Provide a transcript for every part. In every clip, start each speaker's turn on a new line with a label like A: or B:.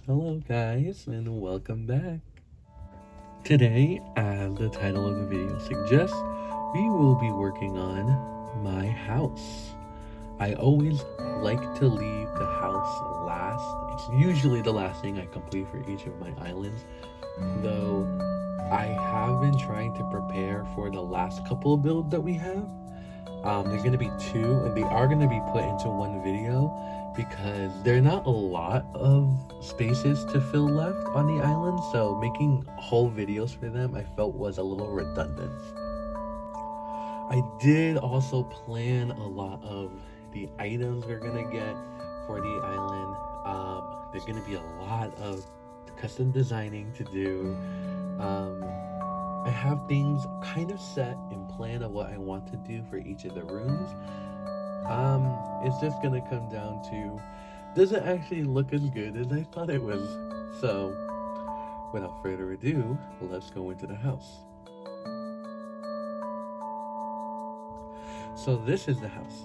A: Hello, guys, and welcome back. Today, as the title of the video suggests, we will be working on my house. I always like to leave the house last. It's usually the last thing I complete for each of my islands, though I have been trying to prepare for the last couple of builds that we have. There's gonna be two, and they are gonna be put into one video because there are not a lot of spaces to fill left on the island. So making whole videos for them, I felt was a little redundant. I did also plan a lot of the items we're gonna get for the island. There's gonna be a lot of custom designing to do. I have things kind of set in plan of what I want to do for each of the rooms. It's just gonna come down to, does it actually look as good as I thought it was? So, without further ado, let's go into the house. So this is the house.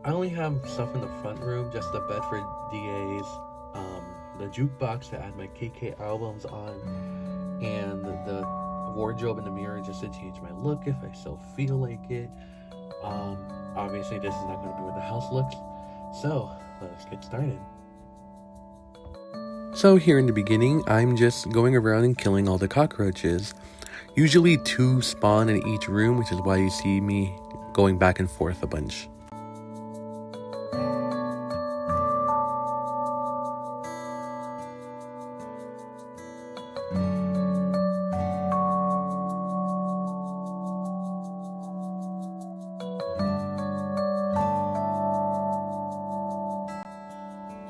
A: I only have stuff in the front room, just the bed for DAs, the jukebox to add my KK albums on, and the wardrobe and the mirror just to change my look if I still feel like it. Obviously this is not going to be what the house looks, so let's get started. So here in the beginning, I'm just going around and killing all the cockroaches. Usually 2 spawn in each room, which is why you see me going back and forth a bunch.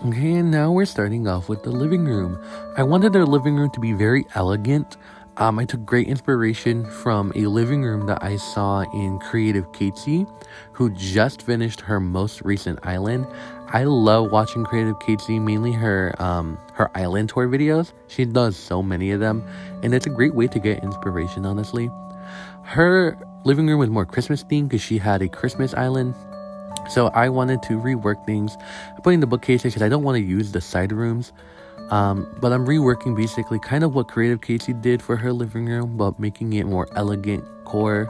A: Okay, and now we're starting off with the living room. I wanted the living room to be very elegant. I took great inspiration from a living room that I saw in Creative Casey, who just finished her most recent island. I love watching Creative Casey, mainly her island tour videos. She does so many of them, and it's a great way to get inspiration, honestly. Her living room was more Christmas themed because she had a Christmas island. So I wanted to rework things. I'm putting the bookcases because I don't want to use the side rooms. But I'm reworking basically kind of what Creative Casey did for her living room, but making it more elegant core,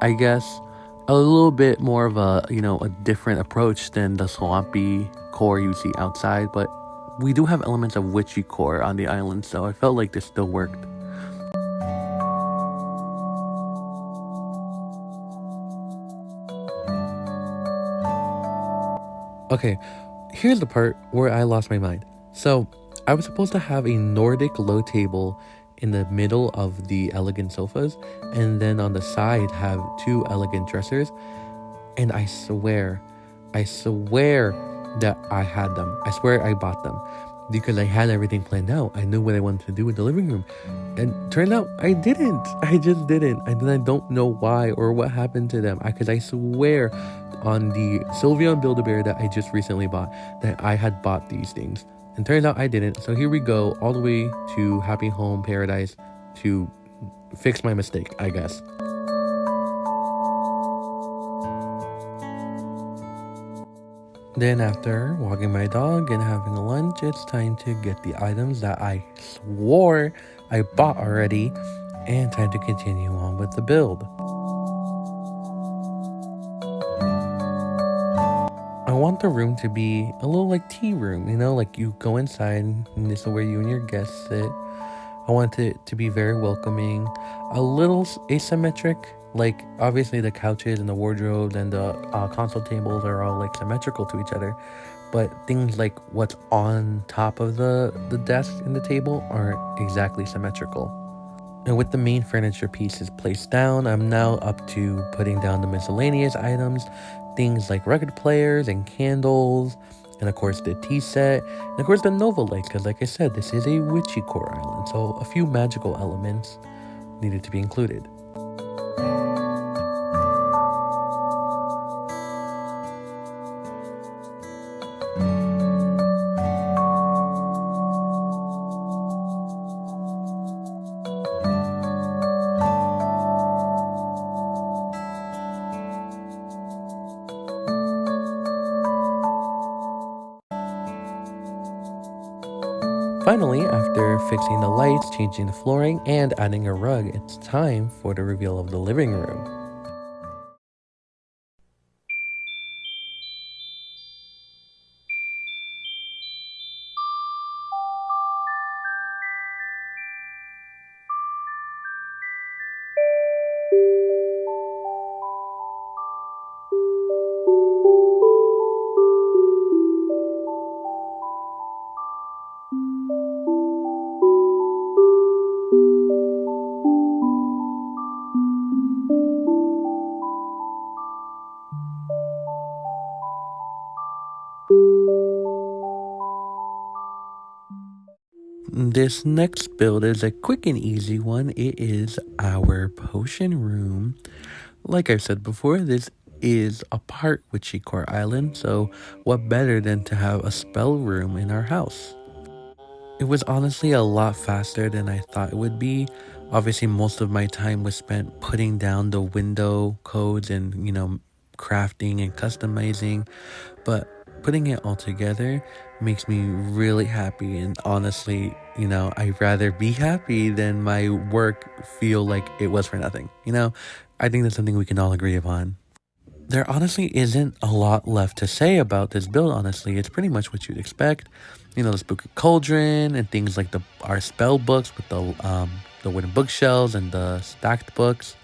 A: I guess. A little bit more of a different approach than the swampy core you see outside. But we do have elements of witchy core on the island, so I felt like this still worked. Okay, here's the part where I lost my mind. So, I was supposed to have a Nordic low table in the middle of the elegant sofas, and then on the side have 2 elegant dressers. And I swear that I had them. I swear I bought them because I had everything planned out. I knew what I wanted to do with the living room. And turned out I didn't. I just didn't. And then I don't know why or what happened to them. Because I swear on the Sylvia and Build-A-Bear that I just recently bought that I had bought these things. And turns out I didn't. So here we go, all the way to Happy Home Paradise to fix my mistake, I guess. Then after walking my dog and having lunch, it's time to get the items that I swore I bought already, and time to continue on with the build. I want the room to be a little like tea room, like you go inside and this is where you and your guests sit. I want it to be very welcoming, a little asymmetric. Like, obviously the couches and the wardrobes and the console tables are all like symmetrical to each other, but things like what's on top of the desk and the table aren't exactly symmetrical. And with the main furniture pieces placed down, I'm now up to putting down the miscellaneous items, things like record players and candles, and of course the tea set, and of course the Nova light, because like I said, this is a witchy core island, so a few magical elements needed to be included. Finally, after fixing the lights, changing the flooring, and adding a rug, it's time for the reveal of the living room. This next build is a quick and easy one. It is our potion room. Like I said before, this is a part with Shikor Island, so what better than to have a spell room in our house? It was honestly a lot faster than I thought it would be. Obviously, most of my time was spent putting down the window codes and, crafting and customizing, but putting it all together makes me really happy. And honestly, I'd rather be happy than my work feel like it was for nothing. I think that's something we can all agree upon. There honestly isn't a lot left to say about this build, honestly. It's pretty much what you'd expect. The spooky cauldron and things like our spell books with the wooden bookshelves and the stacked books.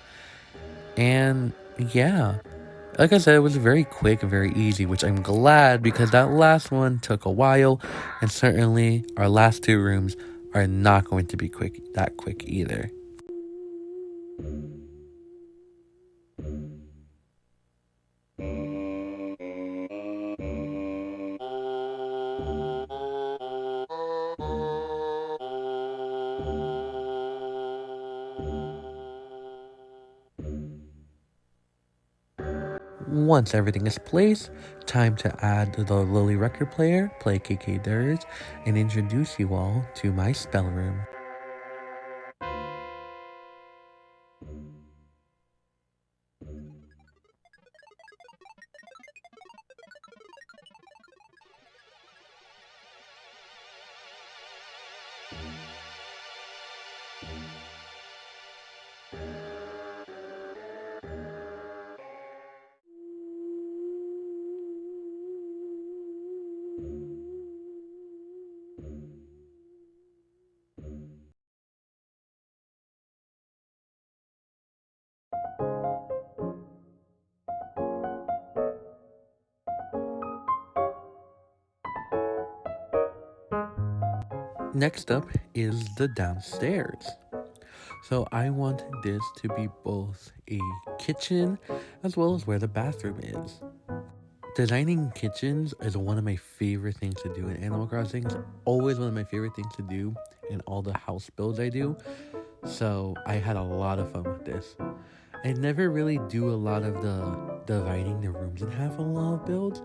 A: And yeah, like I said, it was very quick and very easy, which I'm glad because that last one took a while, and certainly our last two rooms are not going to be that quick either. Once everything is placed, time to add the Lily record player, play KK Dirge, and introduce you all to my spell room. Next up is the downstairs. So I want this to be both a kitchen as well as where the bathroom is. Designing kitchens is one of my favorite things to do in Animal Crossing. It's always one of my favorite things to do in all the house builds I do. So I had a lot of fun with this. I never really do a lot of the dividing the rooms in half on a lot of builds.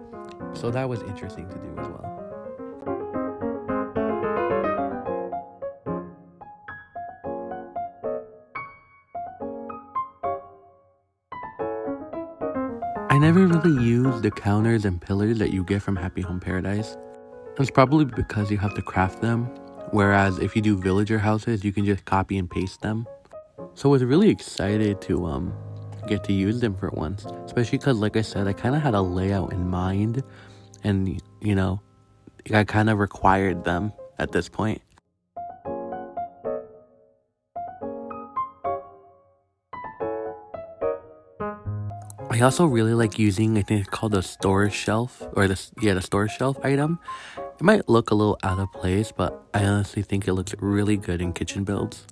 A: So that was interesting to do as well. I never really used the counters and pillars that you get from Happy Home Paradise. It's probably because you have to craft them, whereas if you do villager houses, you can just copy and paste them. So I was really excited to get to use them for once, especially because, like I said, I kind of had a layout in mind, and I kind of required them at this point. I also really like using, I think it's called the storage shelf, or the storage shelf item. It might look a little out of place, but I honestly think it looks really good in kitchen builds.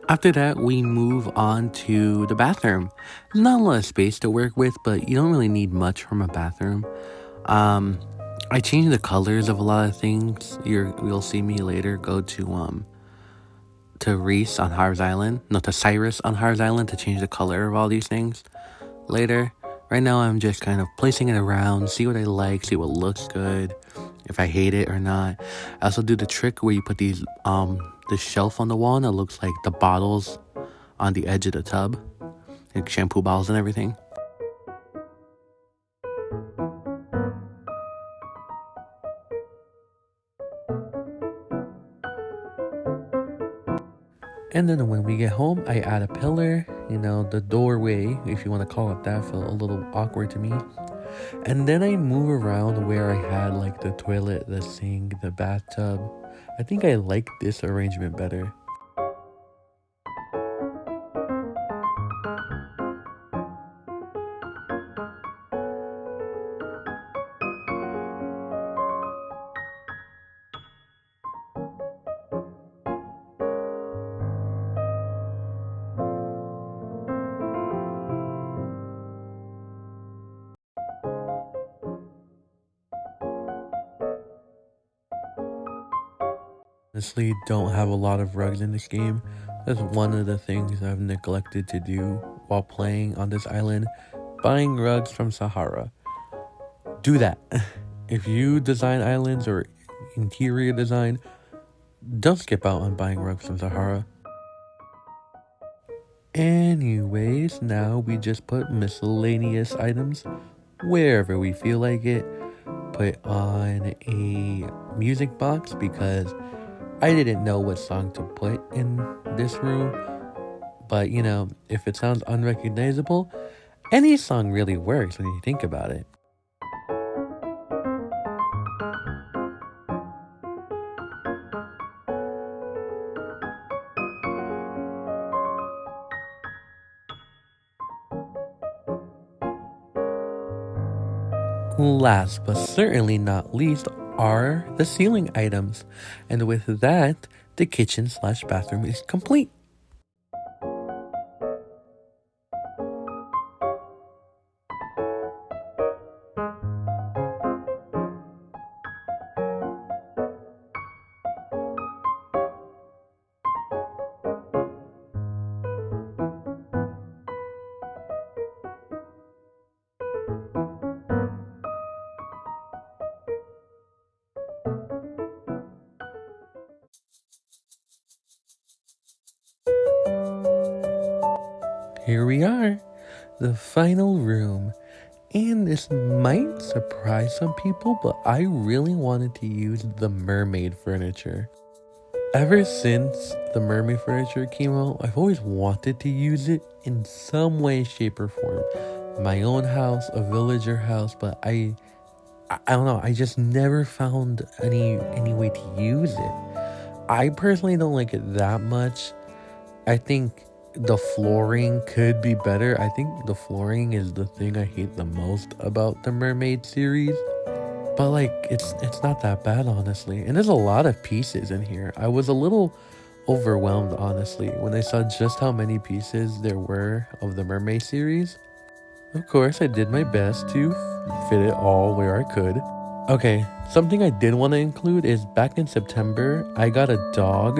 A: After that, we move on to the bathroom. Not a lot of space to work with, but you don't really need much from a bathroom. I changed the colors of a lot of things. You'll see me later go to Reese on Harv's Island, no, to Cyrus on Harv's Island to change the color of all these things later. Right now, I'm just kind of placing it around, see what I like, see what looks good, if I hate it or not. I also do the trick where you put these this shelf on the wall and it looks like the bottles on the edge of the tub, like shampoo bottles and everything. And then when we get home, I add a pillar, the doorway, if you want to call it that, felt a little awkward to me. And then I move around where I had like the toilet, the sink, the bathtub. I think I like this arrangement better. Honestly, don't have a lot of rugs in this game. That's one of the things I've neglected to do while playing on this island. Buying rugs from Sahara. Do that. If you design islands or interior design, don't skip out on buying rugs from Sahara. Anyways, now we just put miscellaneous items wherever we feel like it. Put on a music box because I didn't know what song to put in this room. But, if it sounds unrecognizable, any song really works when you think about it. Last but certainly not least are the ceiling items. And with that, the kitchen/bathroom is complete. Here we are, the final room. And this might surprise some people, but I really wanted to use the mermaid furniture. Ever since the mermaid furniture came out, I've always wanted to use it in some way, shape, or form. My own house, a villager house, but I don't know, I just never found any way to use it. I personally don't like it that much. I think the flooring could be better. I think the flooring is the thing I hate the most about the mermaid series. But it's not that bad, honestly. And there's a lot of pieces in here. I was a little overwhelmed, honestly, when I saw just how many pieces there were of the mermaid series. Of course, I did my best to fit it all where I could. Okay, something I did want to include is back in September, I got a dog,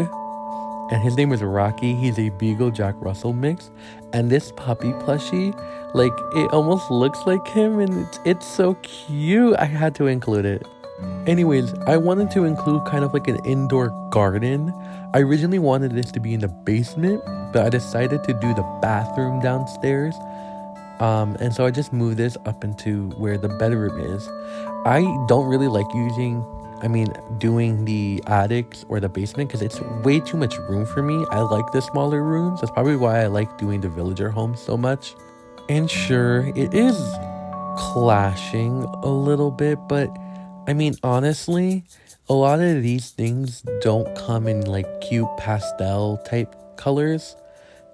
A: and his name is Rocky. He's a Beagle Jack Russell mix, and this puppy plushie, it almost looks like him, and it's so cute. I had to include it. Anyways, I wanted to include kind of like an indoor garden. I originally wanted this to be in the basement, but I decided to do the bathroom downstairs. And so I just moved this up into where the bedroom is. I don't really like doing the attics or the basement because it's way too much room for me. I like the smaller rooms. That's probably why I like doing the villager home so much. And sure, it is clashing a little bit, but honestly, a lot of these things don't come in cute pastel type colors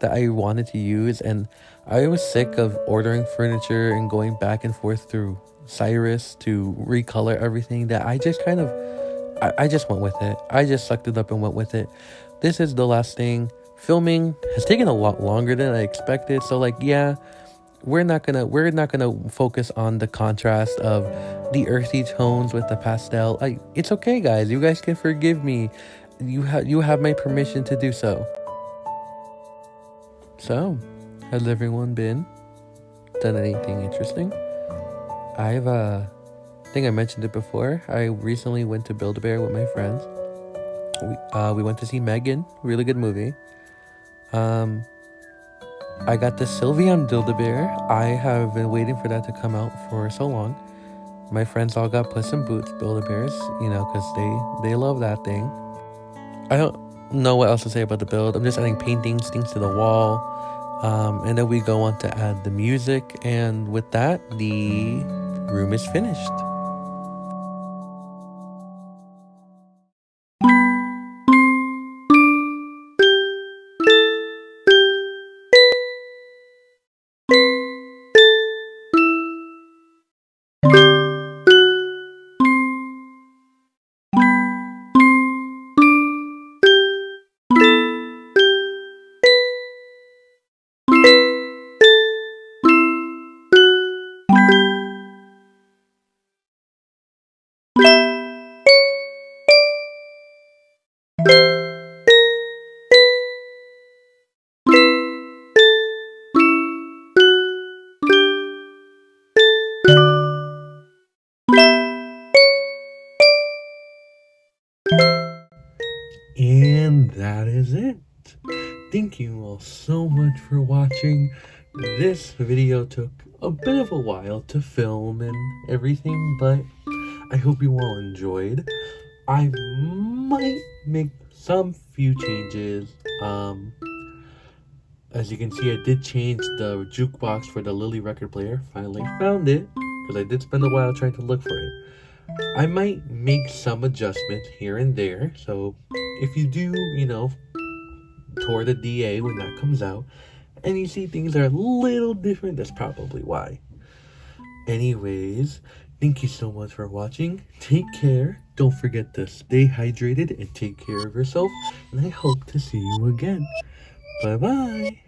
A: that I wanted to use, and I was sick of ordering furniture and going back and forth through Cyrus to recolor everything that I just I just went with it. I just sucked it up and went with it. This is the last thing. Filming has taken a lot longer than I expected, so yeah, we're not gonna focus on the contrast of the earthy tones with the pastel. It's okay, guys. You guys can forgive me. You have my permission to do so. So, has everyone done anything interesting? I've I think I mentioned it before. I recently went to Build-A-Bear with my friends. We went to see Megan, really good movie. I got the Sylveon Build-A-Bear. I have been waiting for that to come out for so long. My friends all got Puss in Boots Build-A-Bears, because they love that thing. I don't know what else to say about the build. I'm just adding paintings, things to the wall. And then we go on to add the music. And with that, the room is finished. And that is it. Thank you all so much for watching. This video took a bit of a while to film and everything, but I hope you all enjoyed. I might make some few changes. As you can see, I did change the jukebox for the Lily record player. Finally found it, because I did spend a while trying to look for it. I might make some adjustments here and there, so if you do, tour the DA when that comes out, and you see things are a little different, that's probably why. Anyways, thank you so much for watching. Take care. Don't forget to stay hydrated and take care of yourself, and I hope to see you again. Bye-bye.